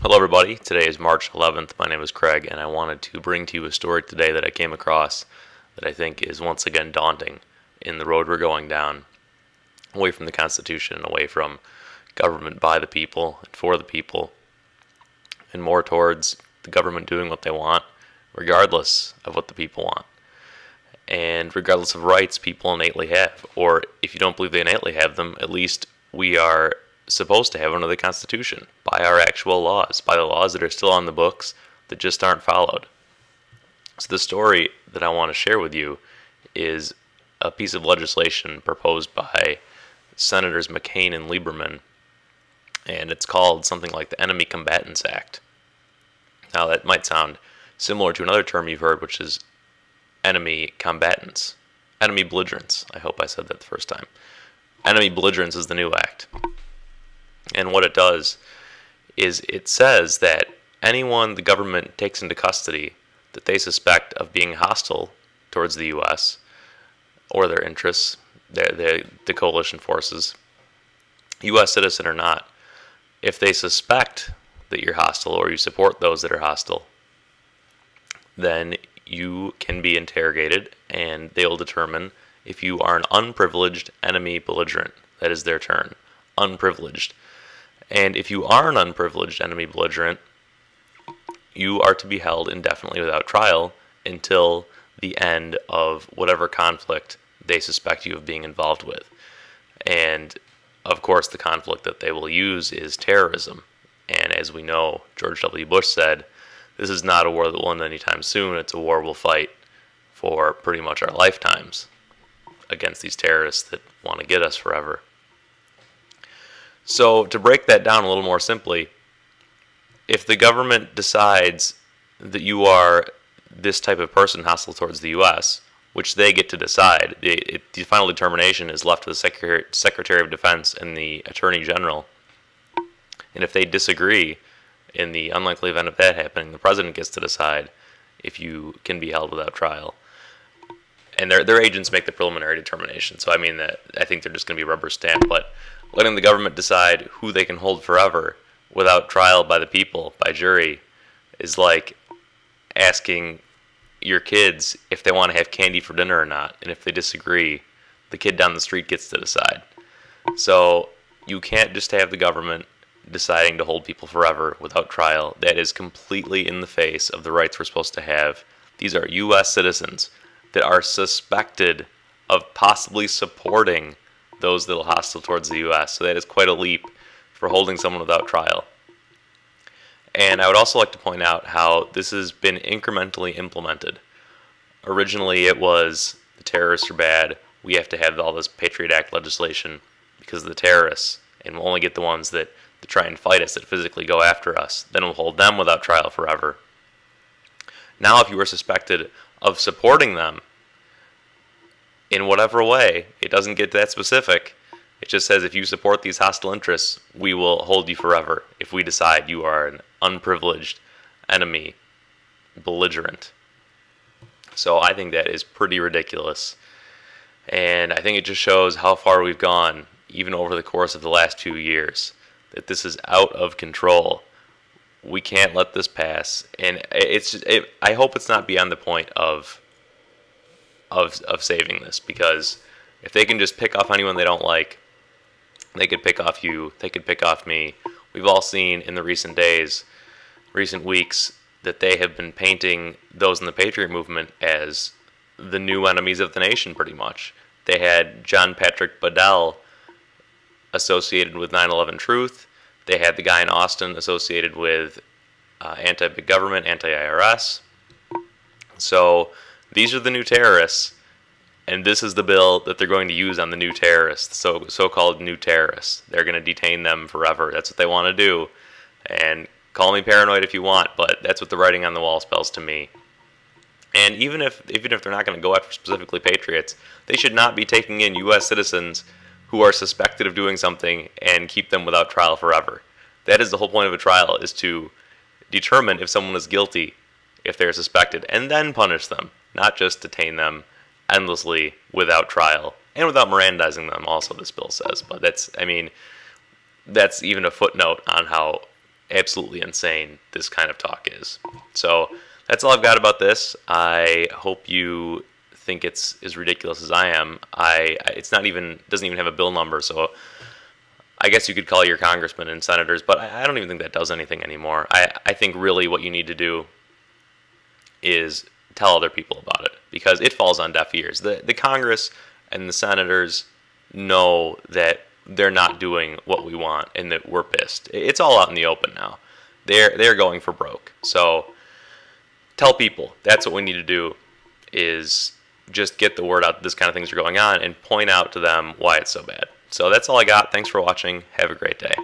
Hello, everybody. Today is March 11th. My name is Craig, and I wanted to bring to you a story today that I came across that I think is once again daunting in the road we're going down, away from the Constitution, away from government by the people and for the people, and more towards the government doing what they want, regardless of what the people want, and regardless of rights people innately have, or if you don't believe they innately have them, at least we are supposed to have under the Constitution, by our actual laws, by the laws that are still on the books that just aren't followed. So the story that I want to share with you is a piece of legislation proposed by Senators McCain and Lieberman, and it's called something like the Enemy Combatants Act. Now that might sound similar to another term you've heard, which is enemy combatants, enemy belligerents. I hope I said that the first time. Enemy belligerents is the new act. And what it does is it says that anyone the government takes into custody that they suspect of being hostile towards the U.S. or their interests, the coalition forces, U.S. citizen or not, if they suspect that you're hostile or you support those that are hostile, then you can be interrogated and they'll determine if you are an unprivileged enemy belligerent. That is their term, unprivileged. And if you are an unprivileged enemy belligerent, you are to be held indefinitely without trial until the end of whatever conflict they suspect you of being involved with. And of course, the conflict that they will use is terrorism. And as we know, George W. Bush said, this is not a war that will end anytime soon. It's a war we'll fight for pretty much our lifetimes against these terrorists that want to get us forever. So to break that down a little more simply, if the government decides that you are this type of person hostile towards the U.S., which they get to decide, the final determination is left to the Secretary of Defense and the Attorney General. And if they disagree, in the unlikely event of that happening, the president gets to decide if you can be held without trial. And their agents make the preliminary determination. So I think they're just going to be rubber stamped. But letting the government decide who they can hold forever without trial by the people, by jury, is like asking your kids if they want to have candy for dinner or not. And if they disagree, the kid down the street gets to decide. So you can't just have the government deciding to hold people forever without trial. That is completely in the face of the rights we're supposed to have. These are U.S. citizens that are suspected of possibly supporting those that are hostile towards the U.S. So that is quite a leap for holding someone without trial. And I would also like to point out how this has been incrementally implemented. Originally it was the terrorists are bad, we have to have all this Patriot Act legislation because of the terrorists, and we'll only get the ones that try and fight us, that physically go after us. Then we'll hold them without trial forever. Now if you were suspected of supporting them in whatever way, it doesn't get that specific. It just says if you support these hostile interests, we will hold you forever if we decide you are an unprivileged enemy belligerent. So I think that is pretty ridiculous. And I think it just shows how far we've gone, even over the course of the last 2 years, that this is out of control. We can't let this pass. And I hope it's not beyond the point of saving this, because if they can just pick off anyone they don't like, they could pick off you, they could pick off me. We've all seen in the recent weeks, that they have been painting those in the Patriot movement as the new enemies of the nation, pretty much. They had John Patrick Bedell associated with 9/11 Truth. They had the guy in Austin associated with anti-big government, anti-IRS. So these are the new terrorists, and this is the bill that they're going to use on the new terrorists, so-called new terrorists. They're going to detain them forever. That's what they want to do. And call me paranoid if you want, but that's what the writing on the wall spells to me. And even if they're not going to go after specifically patriots, they should not be taking in U.S. citizens who are suspected of doing something and keep them without trial forever. That is the whole point of a trial, is to determine if someone is guilty, if they're suspected, and then punish them, not just detain them endlessly without trial and without Mirandizing them, also, this bill says. But that's even a footnote on how absolutely insane this kind of talk is. So that's all I've got about this. I hope you think it's as ridiculous as I am. It's not even, doesn't even have a bill number, so I guess you could call your congressmen and senators, but I don't even think that does anything anymore. I think really what you need to do is tell other people about it, because it falls on deaf ears. The Congress and the senators know that they're not doing what we want and that we're pissed. It's all out in the open now. They're going for broke. So tell people. That's what we need to do, is just get the word out that this kind of things are going on and point out to them why it's so bad. So that's all I got. Thanks for watching. Have a great day.